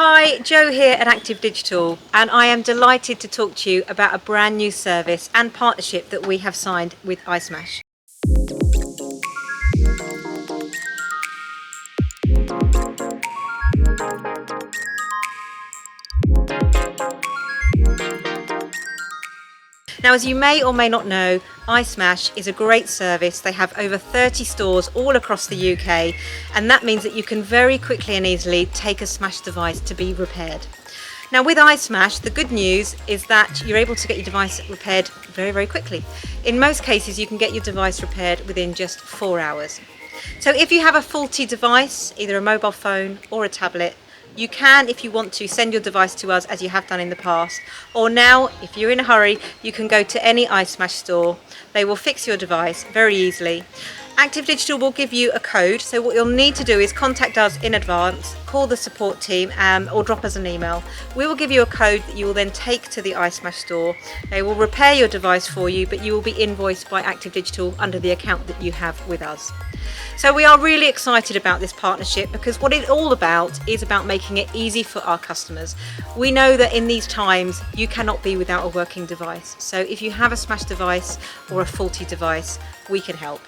Hi, Jo here at Active Digital, and I am delighted to talk to you about a brand new service and partnership that we have signed with iSmash. Now, as you may or may not know, iSmash is a great service. They have over 30 stores all across the UK, and that means that you can very quickly and easily take a smashed device to be repaired. Now, with iSmash, the good news is that you're able to get your device repaired very, very quickly. In most cases, you can get your device repaired within just 4 hours. So if you have a faulty device, either a mobile phone or a tablet, you can, if you want to, send your device to us as you have done in the past. Or now, if you're in a hurry, you can go to any iSmash store. They will fix your device very easily. Active Digital will give you a code, so what you'll need to do is contact us in advance, call the support team or drop us an email. We will give you a code that you will then take to the iSmash store. They will repair your device for you, but you will be invoiced by Active Digital under the account that you have with us. So we are really excited about this partnership because what it's all about is about making it easy for our customers. We know that in these times you cannot be without a working device. So if you have a smashed device or a faulty device, we can help.